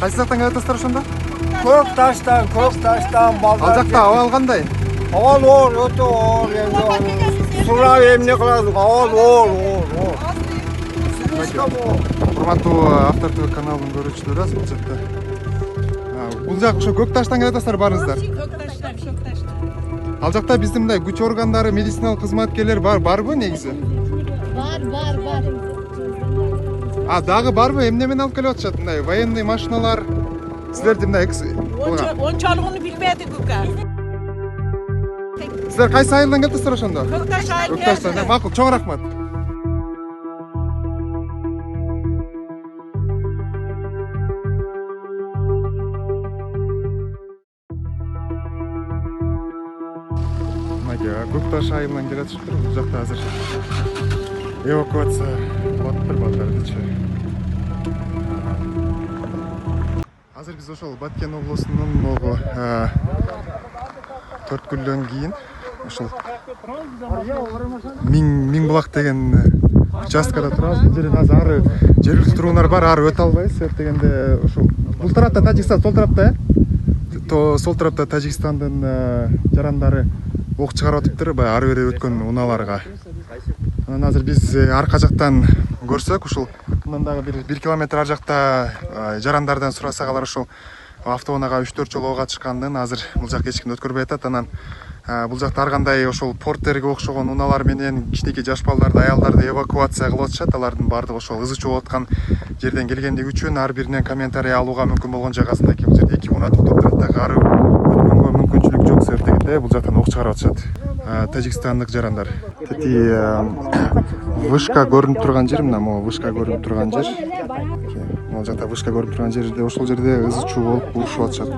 Кайсы жактан келип атасыздар ошондо? Көк таштан балдар. Ал жакта абал кандай? Абал оор, өтө оор. Сурап эмне кыласың? Абал оор. Урматтуу Автор ТВ каналынын көрүүчүлөрү, бул жакта. Бул жак ошо Көк таштан келип атасыздар баарыңыздар. Ал жакта биздин мындай күч органдары, медициналык кызматкерлер барбы негизи? Бар. Дагы барбы? Эмне менен алып келип атышат? Мындай военный машиналар. Силерди мындай Ончалыгын билбедик ука. Силер кайсы айылдан келиптесиздер ошондо? Көк таштан. Макул, чоң рахмат. Көк таш айылынан келе жатышыптыр. Бул жакта азыр эвакуация кылып атыптыр балдардычы. Азыр биз ошол Баткен облусунун могу Төрткүлдөн кийин ошол Миң булак деген участкада турабыз. Бул жерден азыр ары жергиликтүү тургундар бар, ары өтө албайбыз. Себеп дегенде ошол бул тарапта Тажикстан, сол тарапта сол тарапта Тажикстандын жарандары ок чыгарып атыптыр, баягы ары бери өткөн унааларга. Анан азыр биз арка жактан көрсөк, ушул мындан дагы 1 километр ар жакта жарандардан сурасак, алар ошол автоунага 3-4 жолу ок атышкандын азыр бул жакка эч ким өткөрбөй атат. Анан бул жакта ар кандай ошол порттерге окшогон унаалар менен кичинекей жаш балдарды, аялдарды эвакуация кылып атышат. Алардын баардыгы ошол ызы чуу аткан жерден келгендиги үчүн ар биринен комментарий алууга мүмкүн болгон жагасында бул жерде 2 уна токтоп турат да, ары өткөнгө мүмкүнчүлүк жок. Себеп дегенде бул жактан ок чыгарып атышат тажикстандык жарандар. Тети вышка көрүнүп турган жер, мына могу вышка көрүнүп турган жер. Могу жакта вышка көрүнүп турган жерде ошол жерде ызы чуу болуп урушуп атышат.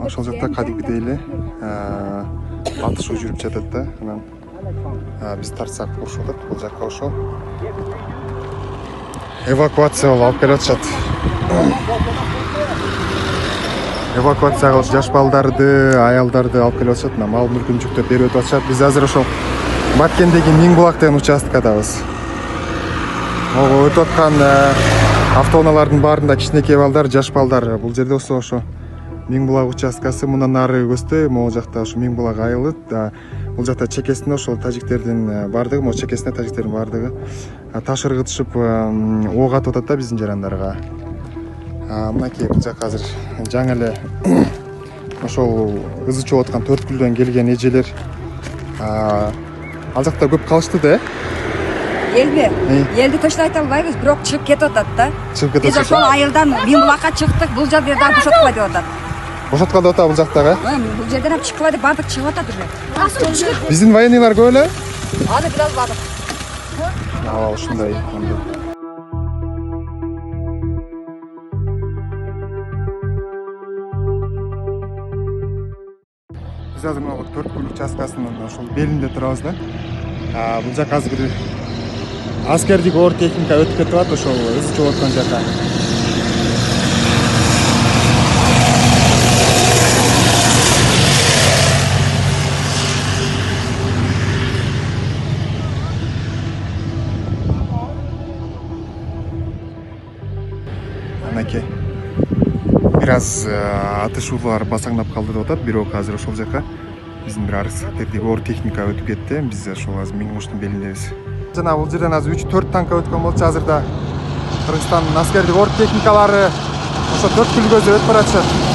Ошол жакта кадимгидей эле атышуу жүрүп жатат да. Анан биз тартсак урушуп атат. Бул жакка ошол эвакуация алып келип атышат. Эвакуация кылып жаш балдарды, аялдарды алып келип атышат. Мына мал мүлкүн жүктөп берип өтүп атышат. Биз азыр ошол Баткендеги Миң булак деген участкадабыз. Могу өтүп аткан автоунаалардын баарында кичинекей балдар, жаш балдар. Бул жерде ошо Миң булак участкасы, мындан ары көздөй могу жакта ошо Миң булак айылы. Бул жакта чекесинде ошол тажиктердин баардыгы, могу чекесинде тажиктердин баардыгы таш ыргытышып ок атып атат да биздин жарандарга. Мынакей бул жакка азыр жаңы эле ошол ызы чуу аткан Төрткүлдөн келген эжелер ал жакта көп калышты да. Элди точно айта албайбыз, бирок чыгып кетип атат да. Биз ошол айылдан Миң булакка чыктык, бул жерде дагы бошоткула деп атат. Бошоткула деп атат бул жактагы? Бул жерден ап чыккыла деп бардык чыгып атат уже. Биздин военныйлар көп эле? Аны бир аз бардык. Ушундай. Биз азыр могу Төрткүл участкасынын ошол белинде турабыз да. Бул жакка азыр бир аскердик оор техника өтүп кетип атат ошол ызы чуу аткан жакка. Анакей бир аз атышуулар басаңдап калды деп атат, бирок азыр ошол жака биздин бир аскердик оор техника өтүп кетти. Биз ошол азыр Миң булактын белиндебиз. Жана бул жерден азыр 3-4 танка өткөн болчу. Азырда Кыргызстандын аскердик оор техникалары ошо Төрткүлгө өтүп баратышат.